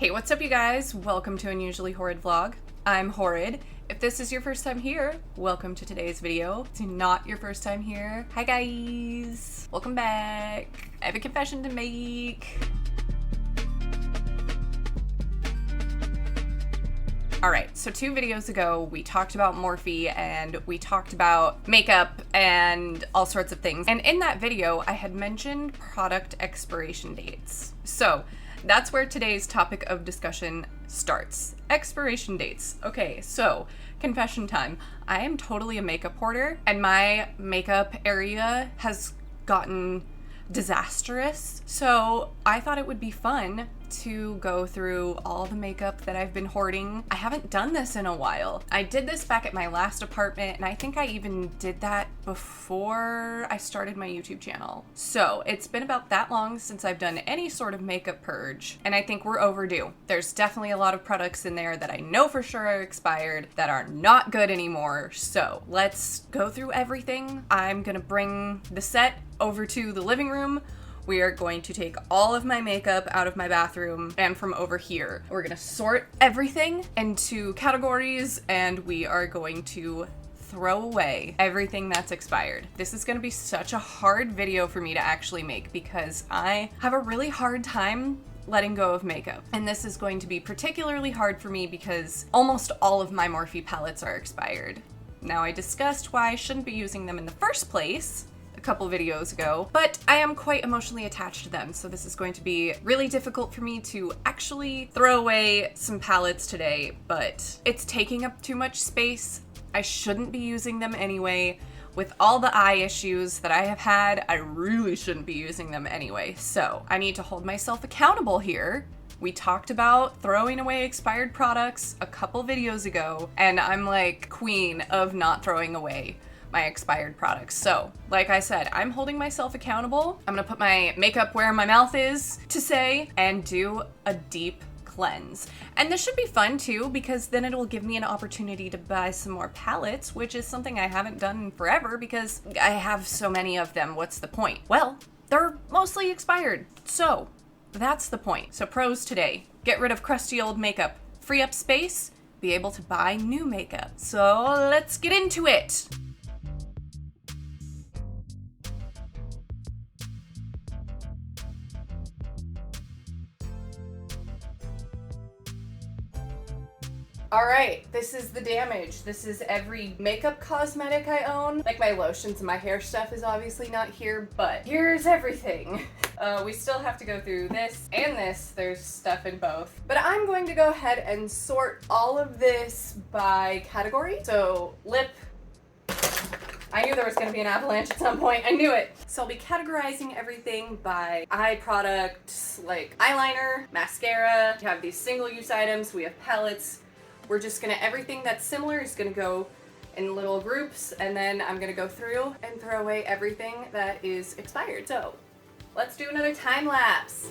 Hey, what's up you guys? Welcome to Unusually Horrid Vlog. I'm Horrid. If this is your first time here, welcome to today's video. If it's not your first time here, hi guys! Welcome back. I have a confession to make. Alright, so 2 videos ago we talked about Morphe and we talked about makeup and all sorts of things. And in that video, I had mentioned product expiration dates. So that's where today's topic of discussion starts. Expiration dates. Okay, so confession time. I am totally a makeup hoarder and my makeup area has gotten disastrous. So I thought it would be fun to go through all the makeup that I've been hoarding. I haven't done this in a while. I did this back at my last apartment and I think I even did that before I started my YouTube channel. So it's been about that long since I've done any sort of makeup purge and I think we're overdue. There's definitely a lot of products in there that I know for sure are expired that are not good anymore. So let's go through everything. I'm gonna bring the set over to the living room. We are going to take all of my makeup out of my bathroom and from over here. We're gonna sort everything into categories and we are going to throw away everything that's expired. This is gonna be such a hard video for me to actually make because I have a really hard time letting go of makeup. And this is going to be particularly hard for me because almost all of my Morphe palettes are expired. Now, I discussed why I shouldn't be using them in the first place couple videos ago, but I am quite emotionally attached to them, so this is going to be really difficult for me to actually throw away some palettes today, but it's taking up too much space. I shouldn't be using them anyway. With all the eye issues that I have had, I really shouldn't be using them anyway, so I need to hold myself accountable here. We talked about throwing away expired products a couple videos ago, and I'm like queen of not throwing away my expired products. So, like I said, I'm holding myself accountable. I'm gonna put my makeup where my mouth is to say and do a deep cleanse. And this should be fun too because then it'll give me an opportunity to buy some more palettes, which is something I haven't done in forever because I have so many of them. What's the point? Well, they're mostly expired. So, that's the point. So pros today, get rid of crusty old makeup, free up space, be able to buy new makeup. So let's get into it. All right, this is the damage. This is every makeup cosmetic I own. Like my lotions and my hair stuff is obviously not here, but here's everything. We still have to go through this and this. There's stuff in both. But I'm going to go ahead and sort all of this by category. So lip. I knew there was gonna be an avalanche at some point. I knew it. So I'll be categorizing everything by eye products like eyeliner, mascara. We have these single-use items. We have palettes. We're just gonna, everything that's similar is gonna go in little groups, and then I'm gonna go through and throw away everything that is expired. So let's do another time lapse.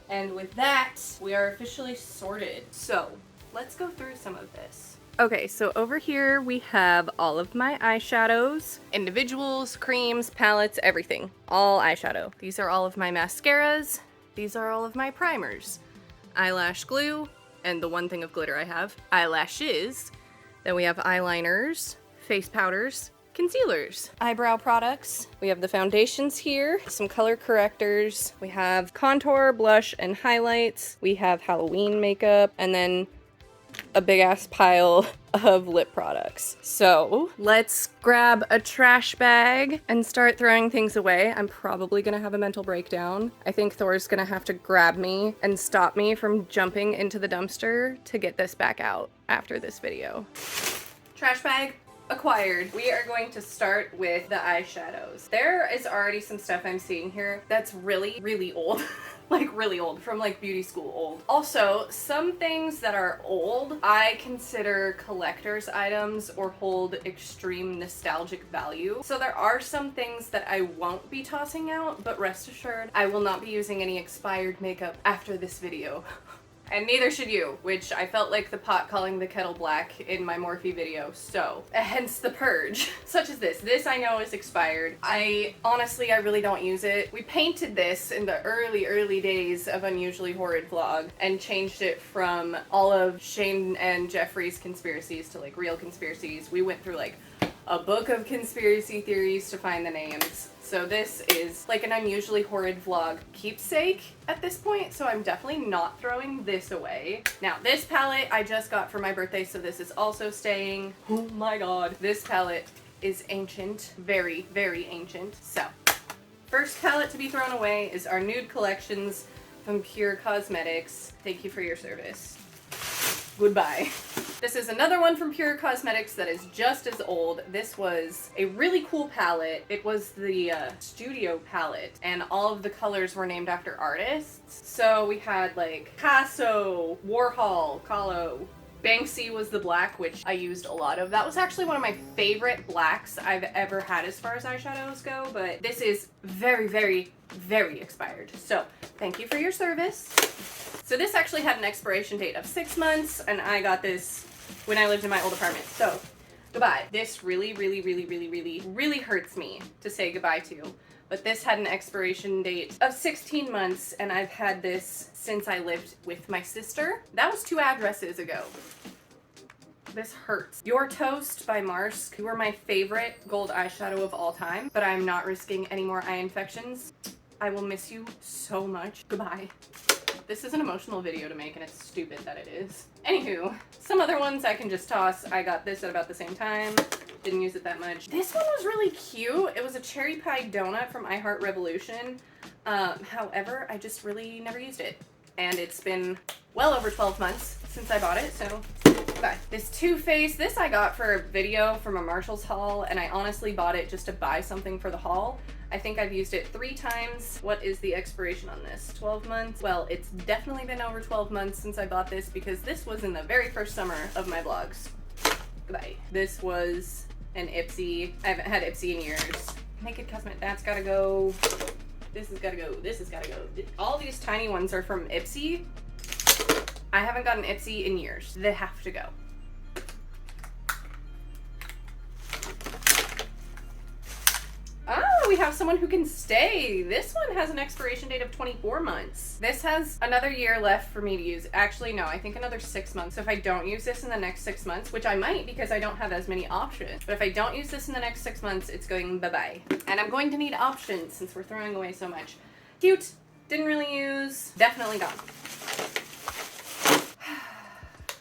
And with that, we are officially sorted. So let's go through some of this. Okay, so over here we have all of my eyeshadows, individuals, creams, palettes, everything. All eyeshadow. These are all of my mascaras. These are all of my primers. Eyelash glue, and the one thing of glitter I have. Eyelashes. Then we have eyeliners, face powders, concealers, eyebrow products. We have the foundations here, some color correctors. We have contour, blush, and highlights. We have Halloween makeup, and then a big ass pile of lip products. So let's grab a trash bag and start throwing things away. I'm probably gonna have a mental breakdown. I think Thor's gonna have to grab me and stop me from jumping into the dumpster to get this back out after this video. Trash bag acquired. We are going to start with the eyeshadows. There is already some stuff I'm seeing here that's really, really old. Like really old, from like beauty school old. Also, some things that are old I consider collector's items or hold extreme nostalgic value. So there are some things that I won't be tossing out, but rest assured I will not be using any expired makeup after this video. And neither should you, which I felt like the pot calling the kettle black in my Morphe video, so hence the purge. Such as this. This I know is expired. Honestly, I really don't use it. We painted this in the early days of Unusually Horrid vlog and changed it from all of Shane and Jeffrey's conspiracies to like real conspiracies. We went through like a book of conspiracy theories to find the names. So this is like an Unusually Horrid vlog keepsake at this point, so I'm definitely not throwing this away. Now, this palette I just got for my birthday, so this is also staying. Oh my god. This palette is ancient. Very, very ancient. So, first palette to be thrown away is our Nude Collections from Pure Cosmetics. Thank you for your service. Goodbye. This is another one from Pure Cosmetics that is just as old. This was a really cool palette. It was the studio palette, and all of the colors were named after artists. So we had like Picasso, Warhol, Kahlo. Banksy was the black, which I used a lot of. That was actually one of my favorite blacks I've ever had as far as eyeshadows go, but this is very, very, very expired. So thank you for your service. So this actually had an expiration date of 6 months, and I got this when I lived in my old apartment. So goodbye. This really, really, really, really, really, really hurts me to say goodbye to. But this had an expiration date of 16 months, and I've had this since I lived with my sister. That was 2 addresses ago. This hurts. Your Toast by Marsk. You are my favorite gold eyeshadow of all time, but I'm not risking any more eye infections. I will miss you so much. Goodbye. This is an emotional video to make, and it's stupid that it is. Anywho, some other ones I can just toss. I got this at about the same time. Didn't use it that much. This one was really cute. It was a cherry pie donut from I Heart Revolution. However, I just really never used it. And it's been well over 12 months since I bought it, so bye. This Too Faced, this I got for a video from a Marshall's haul, and I honestly bought it just to buy something for the haul. I think I've used it 3 times. What is the expiration on this? 12 months? Well, it's definitely been over 12 months since I bought this because this was in the very first summer of my vlogs. Goodbye. This was an Ipsy. I haven't had Ipsy in years. Naked Cosmetic, that's gotta go. This has gotta go. This has gotta go. All these tiny ones are from Ipsy. I haven't gotten Ipsy in years. They have to go. Oh, we have someone who can stay. This one has an expiration date of 24 months. This has another year left for me to use. Actually, no, I think another 6 months. So if I don't use this in the next 6 months, which I might because I don't have as many options, but if I don't use this in the next 6 months, it's going bye-bye. And I'm going to need options since we're throwing away so much. Cute. Didn't really use. Definitely gone.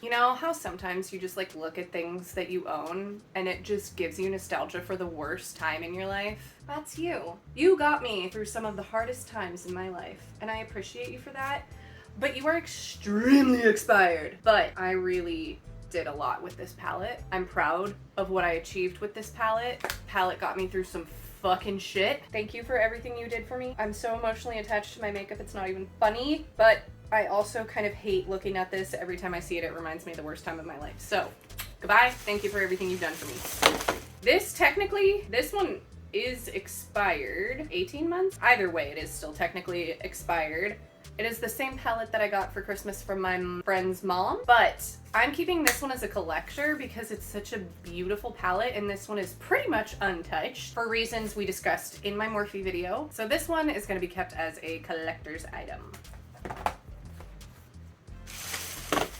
You know how sometimes you just like look at things that you own and it just gives you nostalgia for the worst time in your life? That's you. You got me through some of the hardest times in my life, and I appreciate you for that, but you are extremely expired. But I really did a lot with this palette. I'm proud of what I achieved with this palette. Palette got me through some fucking shit. Thank you for everything you did for me. I'm so emotionally attached to my makeup, it's not even funny, but I also kind of hate looking at this. Every time I see it, it reminds me of the worst time of my life. So, goodbye. Thank you for everything you've done for me. This one is expired. 18 months? Either way, it is still technically expired. It is the same palette that I got for Christmas from my friend's mom, but I'm keeping this one as a collector because it's such a beautiful palette, and this one is pretty much untouched for reasons we discussed in my Morphe video. So this one is going to be kept as a collector's item.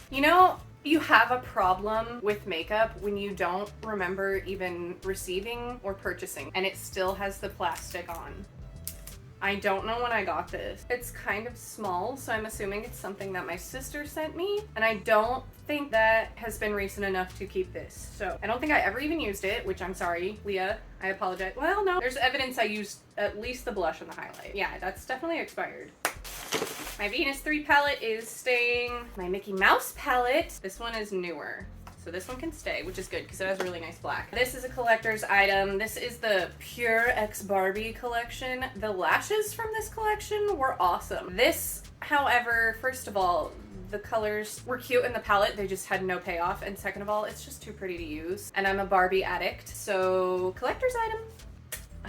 You know, you have a problem with makeup when you don't remember even receiving or purchasing, and it still has the plastic on. I don't know when I got this. It's kind of small, so I'm assuming it's something that my sister sent me, and I don't think that has been recent enough to keep this. So I don't think I ever even used it, which I'm sorry, Leah, I apologize. Well, no, there's evidence I used at least the blush and the highlight. Yeah, that's definitely expired. My Venus 3 palette is staying. My Mickey Mouse palette, this one is newer. So this one can stay, which is good because it has really nice black. This is a collector's item. This is the Pure X Barbie collection. The lashes from this collection were awesome. This, however, first of all, the colors were cute in the palette, they just had no payoff, and second of all, it's just too pretty to use. And I'm a Barbie addict, so collector's item.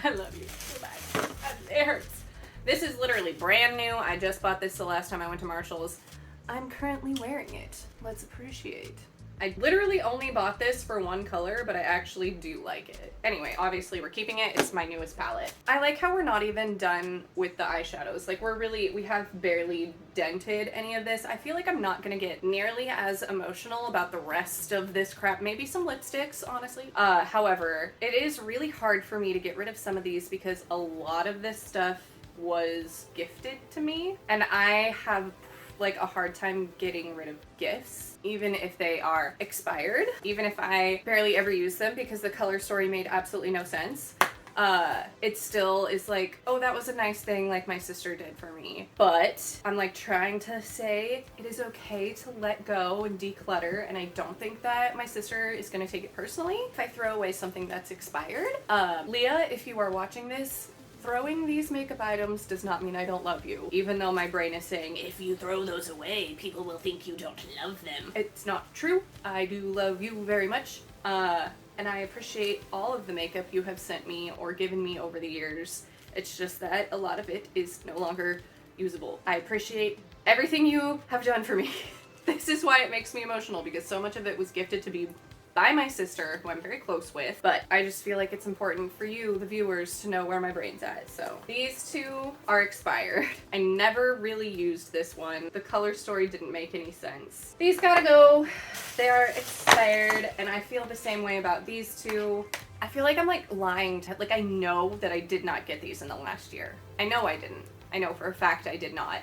I love you so bad. It hurts. This is literally brand new. I just bought this the last time I went to Marshall's. I'm currently wearing it. Let's appreciate. I literally only bought this for one color, but I actually do like it. Anyway, obviously we're keeping it. It's my newest palette. I like how we're not even done with the eyeshadows. Like we have barely dented any of this. I feel like I'm not gonna get nearly as emotional about the rest of this crap. Maybe some lipsticks, honestly. However, it is really hard for me to get rid of some of these because a lot of this stuff was gifted to me, and I have like a hard time getting rid of gifts, even if they are expired, even if I barely ever use them because the color story made absolutely no sense. It still is like, oh, that was a nice thing like my sister did for me. But I'm like trying to say it is okay to let go and declutter, and I don't think that my sister is gonna take it personally if I throw away something that's expired. Leah, if you are watching this, throwing these makeup items does not mean I don't love you, even though my brain is saying, if you throw those away, people will think you don't love them. It's not true. I do love you very much, and I appreciate all of the makeup you have sent me or given me over the years. It's just that a lot of it is no longer usable. I appreciate everything you have done for me. This is why it makes me emotional, because so much of it was gifted to me by my sister, who I'm very close with, but I just feel like it's important for you, the viewers, to know where my brain's at. So these two are expired. I never really used this one. The color story didn't make any sense. These gotta go. They are expired, and I feel the same way about these two. I feel like I'm like lying to, like I know that I did not get these in the last year. I know I didn't. I know for a fact I did not.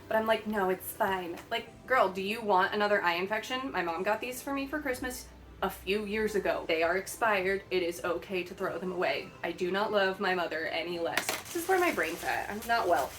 But I'm like, no, it's fine. Like, girl, do you want another eye infection? My mom got these for me for Christmas a few years ago. They are expired. It is okay to throw them away. I do not love my mother any less. This is where my brain's at. I'm not well.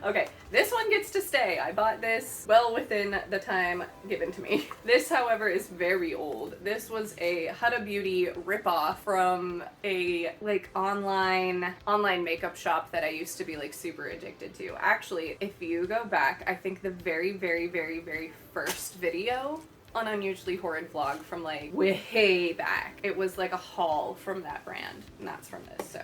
Okay, this one gets to stay. I bought this well within the time given to me. This, however, is very old. This was a Huda Beauty ripoff from a like online makeup shop that I used to be like super addicted to. Actually, if you go back, I think the very first video on Unusually Horrid vlog from like way back, it was like a haul from that brand, and that's from this. So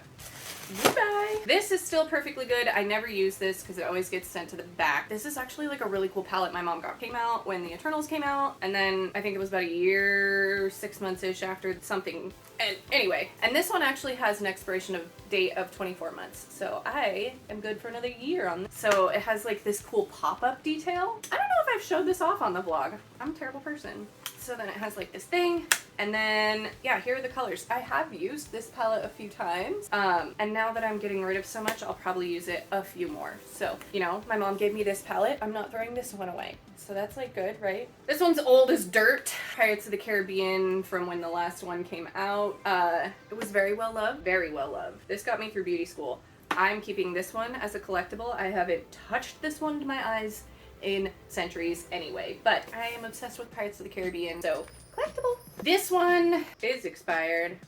goodbye. This is still perfectly good. I never use this because it always gets sent to the back. This is actually like a really cool palette my mom got. Came out when the Eternals came out, and then I think it was about a year, 6 months-ish after something. And anyway, and this one actually has an expiration of date of 24 months. So I am good for another year on this. So it has like this cool pop-up detail. I don't know if I've showed this off on the vlog. I'm a terrible person. So then it has like this thing, and then yeah, here are the colors. I have used this palette a few times, and now that I'm getting rid of so much, I'll probably use it a few more. So, you know, my mom gave me this palette. I'm not throwing this one away. So that's like good, right? This one's old as dirt. Pirates of the Caribbean from when the last one came out. It was very well loved, very well loved. This got me through beauty school. I'm keeping this one as a collectible. I haven't touched this one to my eyes in centuries anyway, but I am obsessed with Pirates of the Caribbean, so collectible. This one is expired.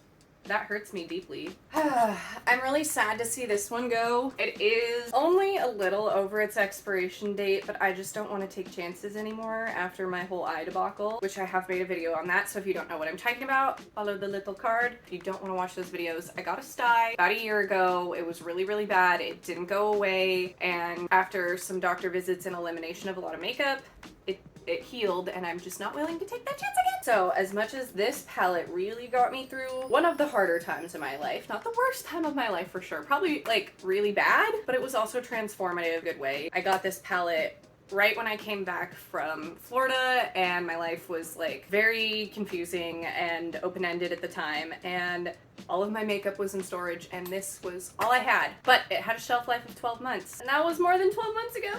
That hurts me deeply. I'm really sad to see this one go. It is only a little over its expiration date, but I just don't want to take chances anymore after my whole eye debacle, which I have made a video on that, so if you don't know what I'm talking about, follow the little card. If you don't want to watch those videos, I got a sty about a year ago. It was really bad. It didn't go away, and after some doctor visits and elimination of a lot of makeup, it healed, and I'm just not willing to take that chance again. So as much as this palette really got me through one of the harder times in my life, not the worst time of my life for sure, probably like really bad, but it was also transformative, good way. I got this palette right when I came back from Florida, and my life was like very confusing and open-ended at the time, and all of my makeup was in storage, and this was all I had. But it had a shelf life of 12 months, and that was more than 12 months ago.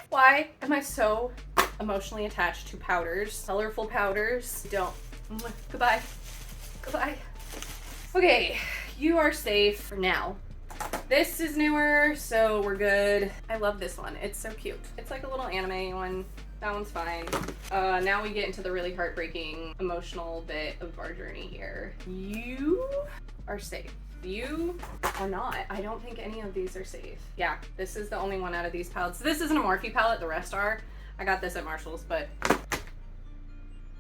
Why am I so emotionally attached to powders? Colorful powders. Don't. Goodbye. Goodbye. Okay, you are safe for now. This is newer, so we're good. I love this one. It's so cute. It's like a little anime one. That one's fine. Now we get into the really heartbreaking, emotional bit of our journey here. You are safe. You are not. I don't think any of these are safe. Yeah, this is the only one out of these palettes. This isn't a Morphe palette, the rest are. I got this at Marshall's, but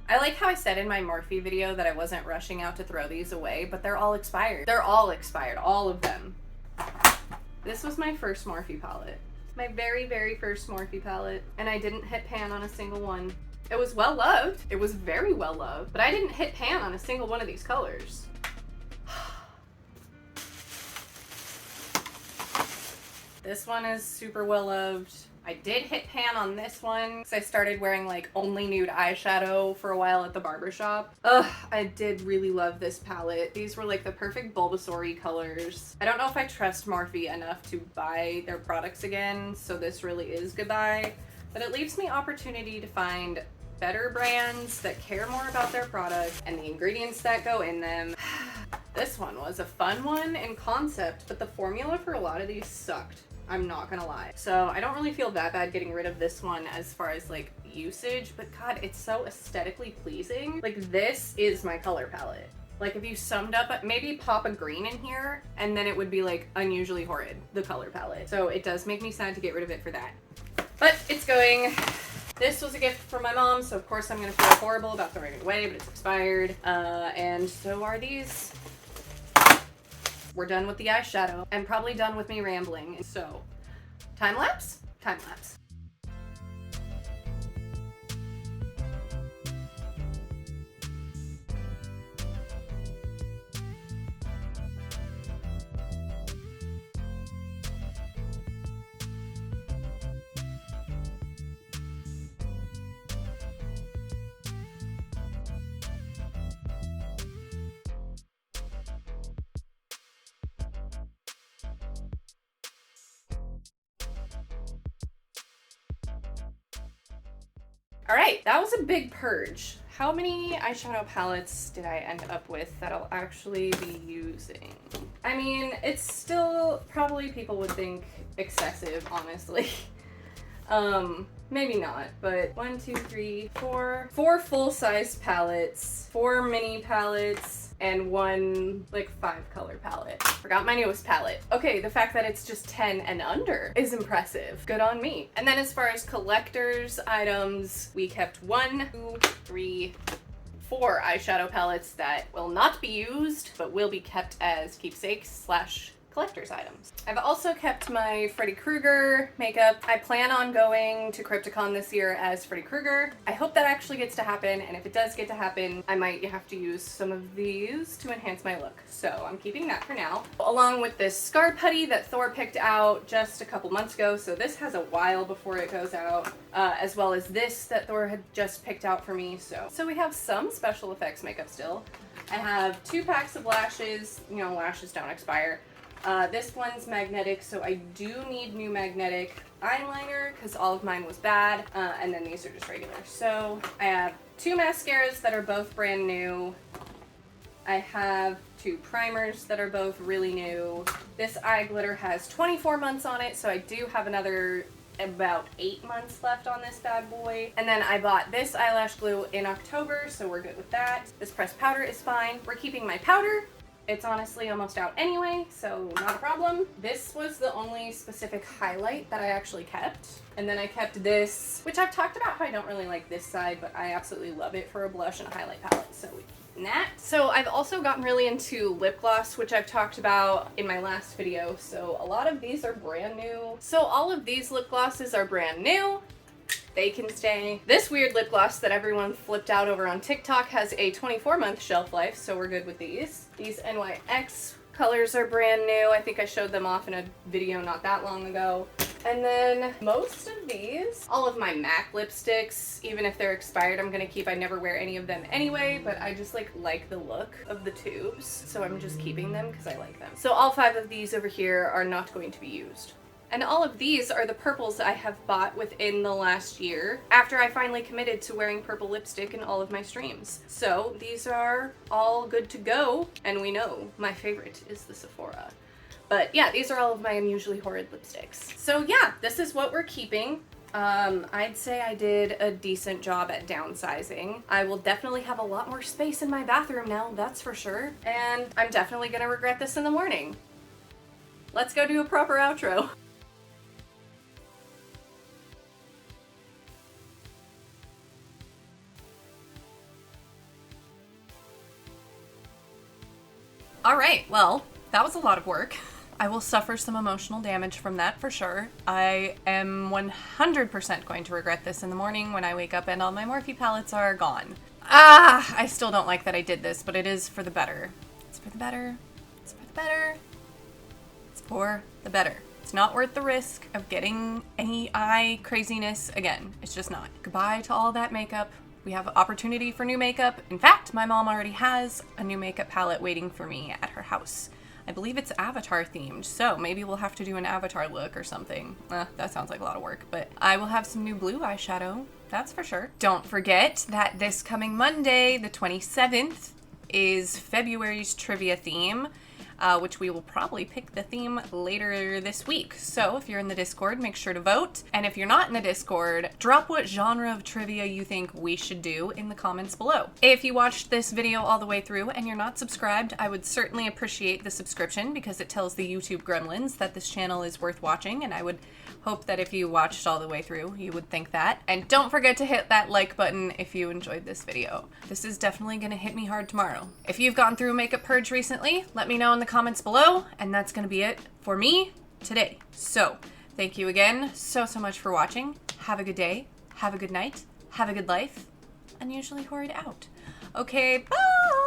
I like how I said in my Morphe video that I wasn't rushing out to throw these away, but they're all expired. They're all expired, all of them. This was my first Morphe palette. My very, very first Morphe palette, and I didn't hit pan on a single one. It was well loved. It was very well loved, but I didn't hit pan on a single one of these colors. This one is super well loved. I did hit pan on this one because I started wearing like only nude eyeshadow for a while at the barbershop. Ugh, I did really love this palette. These were like the perfect Bulbasaur colors. I don't know if I trust Morphe enough to buy their products again, so this really is goodbye. But it leaves me opportunity to find better brands that care more about their product and the ingredients that go in them. This one was a fun one in concept, but the formula for a lot of these sucked. I'm not gonna lie. So I don't really feel that bad getting rid of this one as far as like usage, but God, it's so aesthetically pleasing. Like this is my color palette. Like if you summed up, maybe pop a green in here and then it would be like Unusually Horrid, the color palette. So it does make me sad to get rid of it for that. But it's going. This was a gift from my mom, so of course I'm gonna feel horrible about throwing it away, but it's expired. And so are these. We're done with the eyeshadow. I'm probably done with me rambling. So, time lapse? Time lapse. All right, that was a big purge. How many eyeshadow palettes did I end up with that I'll actually be using? I mean, it's still probably people would think excessive, honestly. Maybe not, but 1, 2, 3, 4. 4 full-size palettes, 4 mini palettes, and 1 like 5 color palette. Forgot my newest palette. Okay, the fact that it's just 10 and under is impressive. Good on me. And then as far as collector's items, we kept 1, 2, 3, 4 eyeshadow palettes that will not be used, but will be kept as keepsakes / collector's items. I've also kept my Freddy Krueger makeup. I plan on going to Crypticon this year as Freddy Krueger. I hope that actually gets to happen, and if it does get to happen, I might have to use some of these to enhance my look. So I'm keeping that for now. Along with this Scar Putty that Thor picked out just a couple months ago, so this has a while before it goes out, as well as this that Thor had just picked out for me. So we have some special effects makeup still. I have 2 packs of lashes. You know, lashes don't expire. This one's magnetic, so I do need new magnetic eyeliner because all of mine was bad, and then these are just regular. So I have 2 mascaras that are both brand new. I have 2 primers that are both really new. This eye glitter has 24 months on it, so I do have another about 8 months left on this bad boy. And then I bought this eyelash glue in October, so we're good with that. This pressed powder is fine. We're keeping my powder. It's honestly almost out anyway, so not a problem. This was the only specific highlight that I actually kept. And then I kept this, which I've talked about how I don't really like this side, but I absolutely love it for a blush and a highlight palette, so we keep that. So I've also gotten really into lip gloss, which I've talked about in my last video, so a lot of these are brand new. So all of these lip glosses are brand new. They can stay. This weird lip gloss that everyone flipped out over on TikTok has a 24-month shelf life, so we're good with these. These NYX colors are brand new. I think I showed them off in a video not that long ago. And then most of these, all of my MAC lipsticks, even if they're expired, I'm gonna keep. I never wear any of them anyway, but I just like the look of the tubes, so I'm just keeping them because I like them. So all 5 of these over here are not going to be used. And all of these are the purples I have bought within the last year after I finally committed to wearing purple lipstick in all of my streams. So these are all good to go, and we know my favorite is the Sephora. But yeah, these are all of my Unusually Horrid lipsticks. So yeah, this is what we're keeping. I'd say I did a decent job at downsizing. I will definitely have a lot more space in my bathroom now, that's for sure. And I'm definitely gonna regret this in the morning. Let's go do a proper outro. Alright, well, that was a lot of work. I will suffer some emotional damage from that for sure. I am 100% going to regret this in the morning when I wake up and all my Morphe palettes are gone. I still don't like that I did this, but it is for the better. It's for the better. It's for the better. It's for the better. It's not worth the risk of getting any eye craziness again. It's just not. Goodbye to all that makeup. We have opportunity for new makeup. In fact, my mom already has a new makeup palette waiting for me at her house. I believe it's Avatar themed, so maybe we'll have to do an Avatar look or something. That sounds like a lot of work, but I will have some new blue eyeshadow, that's for sure. Don't forget that this coming Monday, the 27th, is February's trivia theme, which we will probably pick the theme later this week. So if you're in the Discord, make sure to vote. And if you're not in the Discord, drop what genre of trivia you think we should do in the comments below. If you watched this video all the way through and you're not subscribed, I would certainly appreciate the subscription because it tells the YouTube gremlins that this channel is worth watching, and I would hope that if you watched all the way through, you would think that. And don't forget to hit that like button if you enjoyed this video. This is definitely gonna hit me hard tomorrow. If you've gone through a makeup purge recently, let me know in the comments below, and that's gonna be it for me today. So, thank you again so much for watching. Have a good day, have a good night, have a good life, and usually Horrid out. Okay, bye!